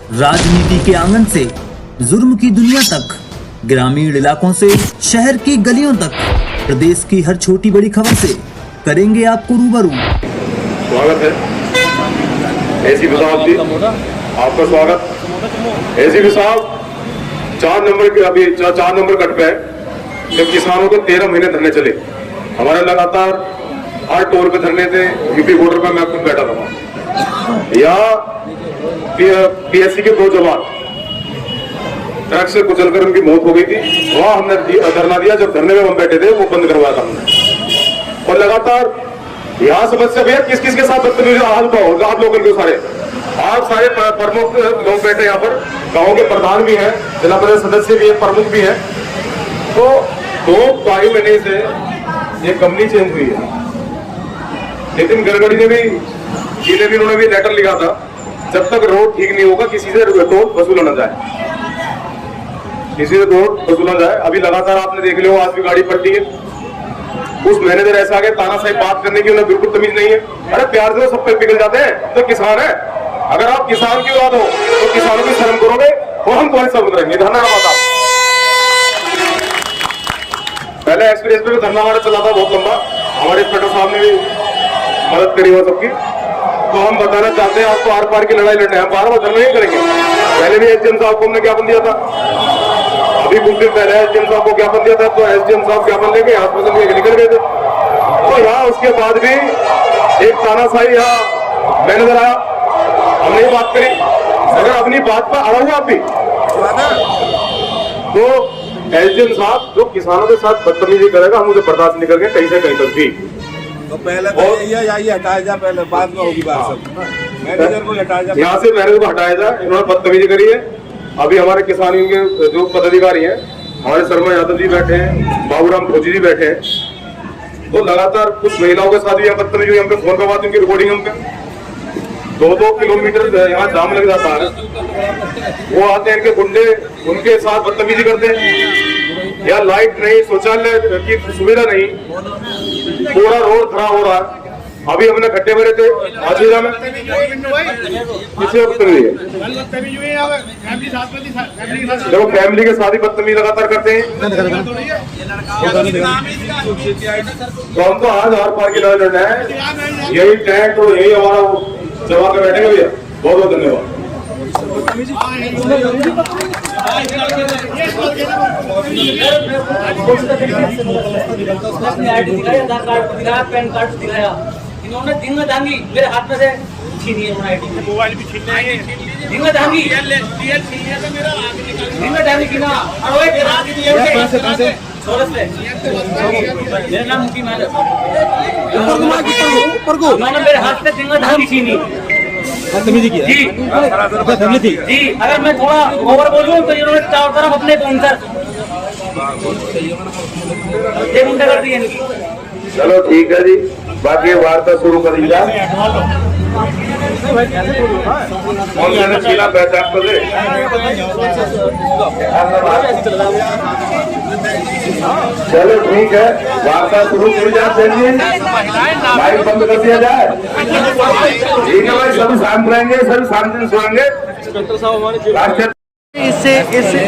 राजनीति के आंगन से जुर्म की दुनिया तक, ग्रामीण इलाकों से शहर की गलियों तक, प्रदेश की हर छोटी बड़ी खबर से करेंगे आपको रूबरू। स्वागत है एसीपी साहब जी, आपका स्वागत। एसीपी साहब 4 नंबर के अभी 4 नंबर कट पे है। जब किसानों को 13 महीने धरने चले, हमारे लगातार हर टोल पे धरने थे। यूपी बॉर्डर पर मैं खुद बैठा था। यहाँ पीएससी के 2 जवान ट्रक से कुचलकर उनकी मौत हो गई थी। वहां हमने धरना दिया। जब धरने में हम बैठे थे वो बंद करवाया था हमने। और लगातार यहाँ समस्या भैया किस किस के साथ बदतमीजी हाल होगा। आप लोगों के सारे आप सारे प्रमुख लोग बैठे यहाँ पर, गाँव के प्रधान भी हैं, जिला परिषद सदस्य भी है, प्रमुख भी है। तो 2 महीने से ये कंपनी चेंज हुई है। नितिन गडकरी ने भी उन्होंने भी लेटर लिखा था, जब तक रोड ठीक नहीं होगा किसी से टोल वसूला न जाए, किसी से टोल वसूला जाए। अभी लगातार आपने देख लिया, आज भी गाड़ी पलटी है। उस मैनेजर ऐसा आ गया, तानाशाही बात करने की उन्हें बिल्कुल तमीज नहीं है। अरे प्यार से सब पे पिघल जाते हैं। तो किसान है, अगर आप किसान की औलाद हो तो किसानों की शर्म करोगे और हम कौन शर्म करेंगे। धन्यवाद। पहले एक्सप्रेस पे धरना हमारा चला था बहुत लंबा, हमारे इंस्पेक्टर साहब ने भी मदद करी हुआ सबकी। तो हम बताना चाहते हैं आपको, आर पार की लड़ाई लड़ने हम बार बार धरना नहीं करेंगे। पहले भी एसडीएम साहब को हमने ज्ञापन दिया था, अभी कुछ दिन पहले एसडीएम साहब को ज्ञापन दिया था। तो एसडीएम साहब ज्ञापन लेके हॉस्पिटल लेके निकल गए थे। तो यहाँ उसके बाद भी एक तानाशाही यहाँ मैनेजर आया, हमने ही बात करी। अगर अपनी बात पर अड़ा हुआ आप भी, तो एसडीएम साहब जो किसानों के साथ बदतमीजी करेगा हम उसे बर्दाश्त नहीं करेंगे कहीं से कहीं तक भी। तो पहले तो यही हटाया जाए, पहले बाद में होगी बात। सब मैनेजर को हटाया जाए, यहाँ से मैनेजर को हटाया जाए। इन्होंने बदतमीजी करी है। अभी हमारे किसान के जो पदाधिकारी हैं, हमारे शर्मा यादव जी बैठे हैं, बाबूराम फौजी जी बैठे हैं। तो लगातार कुछ महिलाओं के साथ भी यहाँ बदतमीजी हुई। हम पे फोन करवाते उनकी रिकॉर्डिंग हम पे 2-2 किलोमीटर यहाँ जाम लग जाता है। वो आते हैं, इनके गुंडे उनके साथ बदतमीजी करते हैं। या लाइट नहीं, शौचालय की सुविधा नहीं, पूरा रोड खराब हो रहा है। अभी हमने खड्डे भरे थे आजीरा में, किसी बदतमीजी है। देखो फैमिली के साथ ही बदतमीजी लगातार करते हैं। तो हम तो आज आर पार की लड़ाई लड़ना है। यही टैंक और यही हमारा जमा कर बैठेंगे भैया। बहुत बहुत धन्यवाद। पैन कार्ड दिलाया, इन्होंने दिन में दांगी मेरे हाथ में से छीनी है। आईडी मोबाइल भी छीन है, दिन में दांगी की ना। मेरा नाम मुकीम है। उन्होंने मेरे हाथ से दिन में दांगी छीनी जी। अगर मैं थोड़ा ओवर बोलूं तो इन्होंने चारों तरफ अपने पहुंचकर कर दी इनकी। चलो ठीक है जी, बाकी वार्ता शुरू करी जाए। पहचान कर दे। चलो ठीक है, वार्ता शुरू की जाए। लाइट बंद कर दिया जाए। ठीक है भाई, सभी शांत रहेंगे, सभी शांति से सुनेंगे। इससे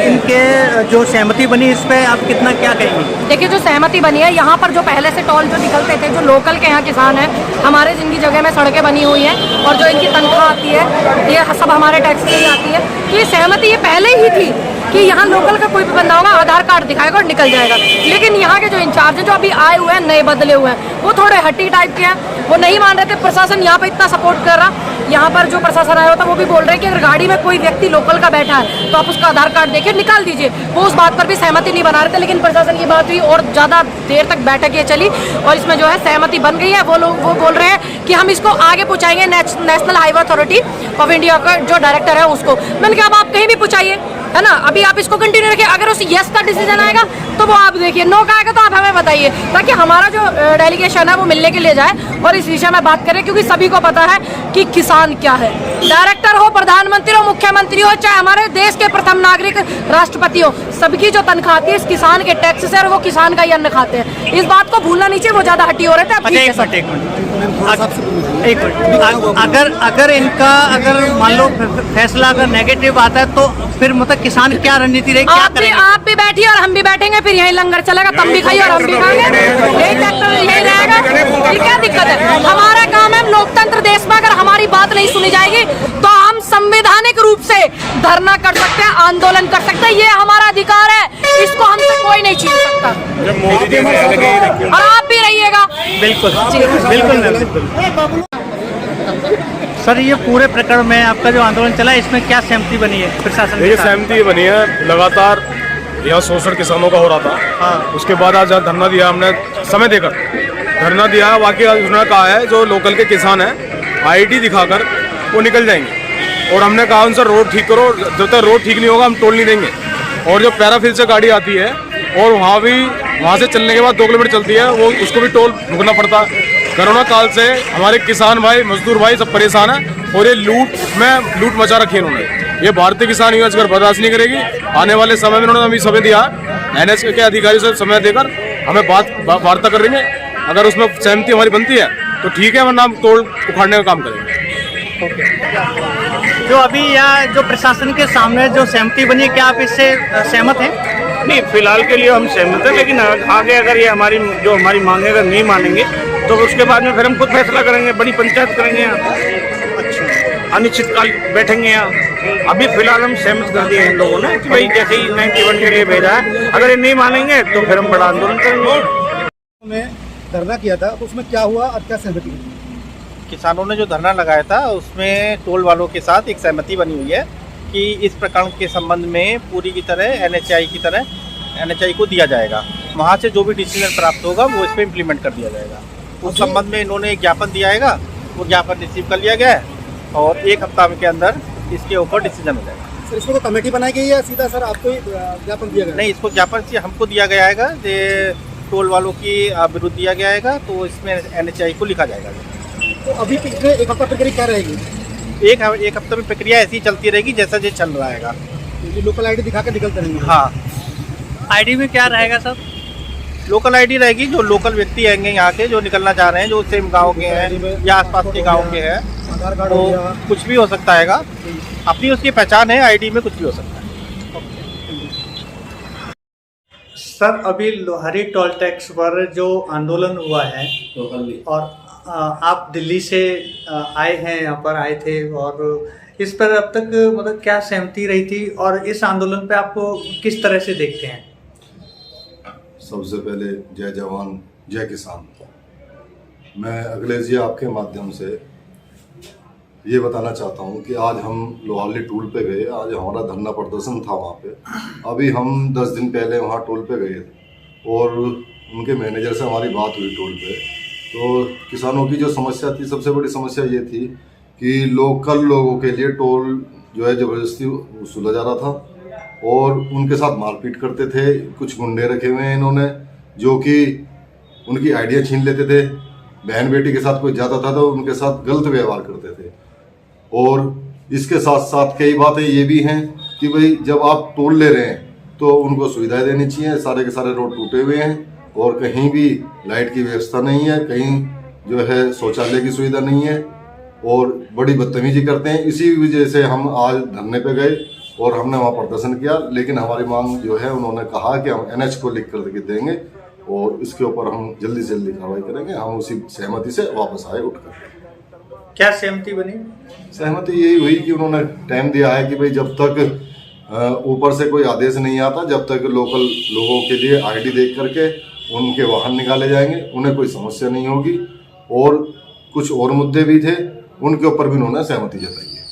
इनके जो सहमति बनी, इस पे आप कितना क्या कहेंगे? देखिए, जो सहमति बनी है, यहाँ पर जो पहले से टोल जो निकलते थे, जो लोकल के यहाँ किसान हैं हमारे, जिनकी जगह में सड़कें बनी हुई हैं और जो इनकी तनख्वाह आती है, ये सब हमारे टैक्स से ही आती है। तो ये सहमति ये पहले ही थी कि यहाँ लोकल का कोई भी बंदा होगा, आधार कार्ड दिखाएगा और निकल जाएगा। लेकिन यहाँ के जो इंचार्ज हैं, जो अभी आए हुए हैं, नए बदले हुए हैं, वो थोड़े हट्टी टाइप के हैं, वो नहीं मान रहे थे। प्रशासन यहाँ पर इतना सपोर्ट कर रहा, यहाँ पर जो प्रशासन आया होता वो भी बोल रहे हैं कि अगर गाड़ी में कोई व्यक्ति लोकल का बैठा है तो आप उसका आधार कार्ड देखिए, निकाल दीजिए। वो उस बात पर भी सहमति नहीं बना रहे थे, लेकिन प्रशासन की बात हुई और ज़्यादा देर तक बैठक ये चली और इसमें जो है सहमति बन गई है। वो बोल रहे हैं कि हम इसको आगे पहुँचाएंगे national highway authority of India का जो डायरेक्टर है उसको। मैंने कहा अब आप कहीं भी पहुँचाइए, है ना। अभी आप इसको कंटिन्यू रखिए, अगर उस यस का डिसीजन आएगा तो वो आप देखिए, नो का आएगा तो आप हमें बताइए, ताकि हमारा जो डेलीगेशन है वो मिलने के लिए जाए और इस विषय में बात करें। क्योंकि सभी को पता है कि किसान क्या है। डायरेक्टर हो, प्रधानमंत्री हो, मुख्यमंत्री हो, चाहे हमारे देश के प्रथम नागरिक राष्ट्रपति हो, सबकी जो तनख्वाह आती है इस किसान के टैक्स से और वो किसान का ही अन्न खाते हैं। इस बात को भूलना नहीं चाहिए। वो ज्यादा हटी हो रहे थे। एक मिनट, अगर इनका अगर मान लो फैसला अगर नेगेटिव आता है तो फिर मतलब किसान क्या रणनीति रहेगी, क्या करेंगे? आप भी बैठिए और हम भी बैठेंगे, फिर यही लंगर चलेगा, तब भी खाइए और हम भी खाएंगे, यही ट्रैक्टर यही रहेगा। ये क्या दिक्कत है? हमारा काम है, लोकतंत्र देश में अगर हमारी बात नहीं सुनी जाएगी तो हम संवैधानिक रूप से धरना कर सकते हैं, आंदोलन कर सकते हैं, ये हमारा अधिकार है, इसको हमसे कोई नहीं छीन सकता। और आप भी रहिएगा। बिल्कुल बिल्कुल। सर, ये पूरे प्रकरण में आपका जो आंदोलन चला है, इसमें क्या सहमति बनी है प्रशासन देखिए, सहमति बनी है। लगातार यहाँ शोषण किसानों का हो रहा था। हाँ। उसके बाद आज धरना दिया हमने, समय देकर धरना दिया। बाकी उन्होंने कहा है जो लोकल के किसान हैं आईडी दिखाकर वो निकल जाएंगे, और हमने कहा उनसे रोड ठीक करो, जब तक रोड ठीक नहीं होगा हम टोल नहीं देंगे। और जो पैराफिल से गाड़ी आती है और वहाँ से चलने के बाद 2 किलोमीटर चलती है, वो उसको भी टोल भुगतना पड़ता है। कोरोना काल से हमारे किसान भाई, मजदूर भाई सब परेशान हैं, और ये लूट मचा रखी है इन्होंने। ये भारतीय किसान यूनियन अगर बर्दाश्त नहीं करेगी। आने वाले समय में उन्होंने अभी समय दिया, NH के अधिकारी से समय देकर हमें वार्ता कर रही है। अगर उसमें सहमति हमारी बनती है तो ठीक है, वरना हम तोड़ उखाड़ने का काम करेंगे। जो अभी यहाँ जो प्रशासन के सामने जो सहमति बनी है, क्या आप इससे सहमत हैं? नहीं, फिलहाल के लिए हम सहमत हैं, लेकिन आगे अगर ये हमारी मांगे अगर नहीं मानेंगे तो उसके बाद में फिर हम खुद फैसला करेंगे, बड़ी पंचायत करेंगे यहाँ, अनिश्चितकाल बैठेंगे यहाँ। अभी फिलहाल हम सहमत कर दिए इन लोगों ने कि भाई जैसे ही 91 के लिए भेजा है, अगर ये नहीं मानेंगे तो फिर हम बड़ा आंदोलन करेंगे। में धरना किया था तो उसमें क्या हुआ और क्या सहमति हुई? किसानों ने जो धरना लगाया था उसमें टोल वालों के साथ एक सहमति बनी हुई है कि इस प्रकरण के संबंध में पूरी की तरह NHI को दिया जाएगा। वहाँ से जो भी डिसीजन प्राप्त होगा वो इस पर इम्प्लीमेंट कर दिया जाएगा। उस संबंध में इन्होंने एक ज्ञापन दिया है, वो ज्ञापन रिसीव कर लिया गया है और 1 हफ्ता के अंदर इसके ऊपर डिसीजन हो जाएगा। सर, इसमें तो कमेटी बनाई गई है, सीधा सर आपको ही ज्ञापन दिया गया? नहीं, इसको ज्ञापन से हमको दिया गया है, ये टोल वालों की विरुद्ध दिया गया है, तो इसमें NHI को लिखा जाएगा। तो अभी पिछले 1 हफ्ता प्रक्रिया क्या रहेगी? एक हफ्ते में प्रक्रिया ऐसी चलती रहेगी जैसा जो चल रहा है। लोकल आईडी दिखा के निकलते रहेंगे? हाँ। आईडी में क्या रहेगा सर? लोकल आईडी रहेगी, जो लोकल व्यक्ति आएंगे यहाँ के जो निकलना चाह रहे हैं, जो सेम गांव के हैं या आसपास के गांव के हैं, आधार कार्ड तो हो गया, कुछ भी हो सकता है, अपनी उसकी पहचान है, आईडी में कुछ भी हो सकता है। सर, अभी लोहारी टोल टैक्स पर जो आंदोलन हुआ है और आप दिल्ली से आए हैं, यहाँ पर आए थे, और इस पर अब तक मतलब क्या सहमति रही थी और इस आंदोलन पे आपको किस तरह से देखते हैं? सबसे पहले जय जवान जय किसान। मैं अखिलेश जी आपके माध्यम से ये बताना चाहता हूँ कि आज हम लोहाली टोल पे गए, आज हमारा धरना प्रदर्शन था वहाँ पे। अभी हम 10 दिन पहले वहाँ टोल पे गए और उनके मैनेजर से हमारी बात हुई टोल पे। तो किसानों की जो समस्या थी, सबसे बड़ी समस्या ये थी कि लोकल लोगों के लिए टोल जो है ज़बरदस्ती वसूला जा रहा था और उनके साथ मारपीट करते थे। कुछ गुंडे रखे हुए हैं इन्होंने जो कि उनकी आइडिया छीन लेते थे। बहन बेटी के साथ कोई जाता था तो उनके साथ गलत व्यवहार करते थे। और इसके साथ साथ कई बातें ये भी हैं कि भाई जब आप टोल ले रहे हैं तो उनको सुविधाएं देनी चाहिए। सारे के सारे रोड टूटे हुए हैं और कहीं भी लाइट की व्यवस्था नहीं है, कहीं जो है शौचालय की सुविधा नहीं है और बड़ी बदतमीजी करते हैं। इसी वजह से हम आज धरने पे गए और हमने वहाँ प्रदर्शन किया। लेकिन हमारी मांग जो है, उन्होंने कहा कि हम NH को लिख कर देंगे और इसके ऊपर हम जल्दी से जल्दी कार्रवाई करेंगे। हम उसी सहमति से वापस आए उठकर। क्या सहमति बनी? सहमति यही हुई कि उन्होंने टाइम दिया है कि भाई जब तक ऊपर से कोई आदेश नहीं आता, जब तक लोकल लोगों के लिए आईडी देख करके उनके वाहन निकाले जाएंगे, उन्हें कोई समस्या नहीं होगी। और कुछ और मुद्दे भी थे, उनके ऊपर भी उन्होंने सहमति जताई है।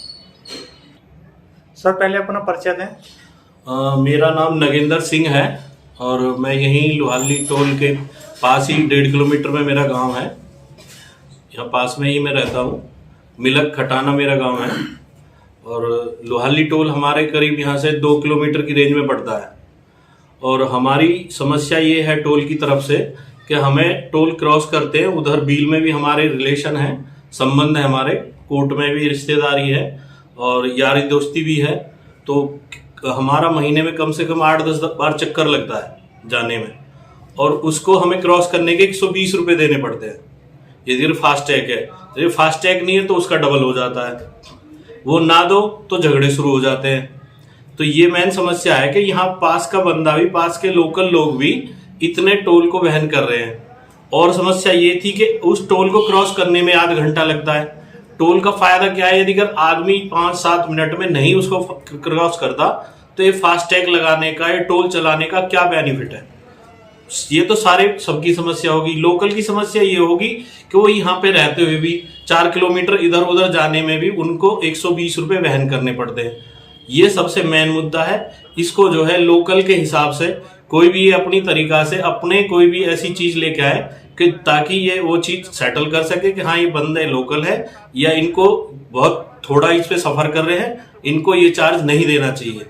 सर, पहले अपना परिचय दें। मेरा नाम नगेंद्र सिंह है और मैं यहीं लोहाली टोल के पास ही 1.5 किलोमीटर में मेरा गांव है। यहाँ पास में ही मैं रहता हूँ। मिलक खटाना मेरा गांव है और लोहाली टोल हमारे करीब यहाँ से 2 किलोमीटर की रेंज में पड़ता है। और हमारी समस्या ये है टोल की तरफ से कि हमें टोल क्रॉस करते हैं, उधर बील में भी हमारे रिलेशन है, संबंध है, हमारे कोर्ट में भी रिश्तेदारी है और यारी दोस्ती भी है। तो हमारा महीने में कम से कम 8-10 बार चक्कर लगता है जाने में और उसको हमें क्रॉस करने के 120 रुपये देने पड़ते हैं। यदि फास्टैग है, यदि फास्टैग नहीं है तो उसका डबल हो जाता है, वो ना दो तो झगड़े शुरू हो जाते हैं। तो ये मेन समस्या है कि यहाँ पास का बंदा भी, पास के लोकल लोग भी इतने टोल को वहन कर रहे हैं। और समस्या ये थी कि उस टोल को क्रॉस करने में आधा घंटा लगता है। टोल का फायदा क्या है, यदि अगर आदमी 5-7 मिनट में नहीं उसको क्रॉस करता तो ये फास्टैग लगाने का, ये टोल चलाने का क्या बेनिफिट है। ये तो सारे सबकी समस्या होगी। लोकल की समस्या ये होगी कि वो यहाँ पे रहते हुए भी 4 किलोमीटर इधर उधर जाने में भी उनको 120 रुपए वहन करने पड़ते हैं। ये सबसे मेन मुद्दा है। इसको जो है लोकल के हिसाब से कोई भी अपनी तरीका से अपने कोई भी ऐसी चीज लेके आए कि ताकि ये वो चीज सेटल कर सके कि हाँ ये बंदे लोकल है या इनको बहुत थोड़ा इस पे सफर कर रहे हैं, इनको ये चार्ज नहीं देना चाहिए।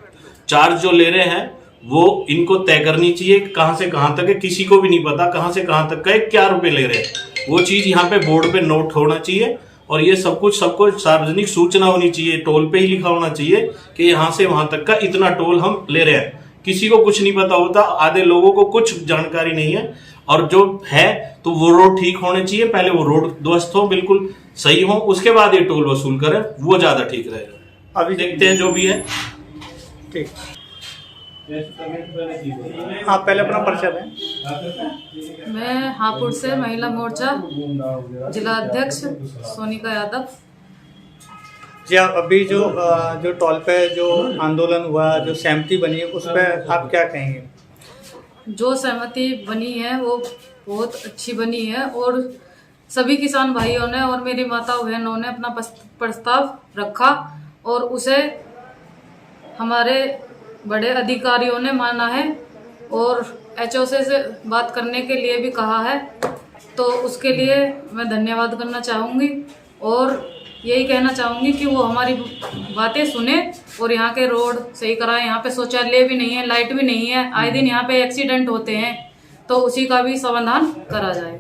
चार्ज जो ले रहे हैं वो इनको तय करनी चाहिए कहाँ से कहाँ तक है। किसी को भी नहीं पता कहाँ से कहाँ तक का क्या रुपए ले रहे हैं। वो चीज यहाँ पे बोर्ड पे नोट होना चाहिए और ये सब कुछ सबको सार्वजनिक सूचना होनी चाहिए। टोल पे ही लिखा होना चाहिए कि यहाँ से वहां तक का इतना टोल हम ले रहे हैं। किसी को कुछ नहीं पता होता, आधे लोगों को कुछ जानकारी नहीं है। और जो है तो वो रोड ठीक होने चाहिए, पहले वो रोड ध्वस्त हो, बिल्कुल सही हो, उसके बाद ये टोल वसूल करें, वो ज्यादा ठीक रहेगा। अभी देखते हैं जो भी है। ठीक, आप पहले अपना परिचय दें। मैं हापुड़ से महिला मोर्चा जिला अध्यक्ष सोनिका यादव। जी, अभी जो टोल पे जो आंदोलन हुआ, जो सहमति बनी है, उस पर आप क्या कहेंगे? जो सहमति बनी है वो बहुत अच्छी बनी है और सभी किसान भाइयों ने और मेरी माता बहनों ने अपना प्रस्ताव रखा और उसे हमारे बड़े अधिकारियों ने माना है और HOC से बात करने के लिए भी कहा है। तो उसके लिए मैं धन्यवाद करना चाहूँगी और यही कहना चाहूँगी कि वो हमारी बातें सुने और यहाँ के रोड सही कराएं। यहाँ पे शौचालय भी नहीं है, लाइट भी नहीं है, आए दिन यहाँ पे एक्सीडेंट होते हैं, तो उसी का भी समाधान करा जाए।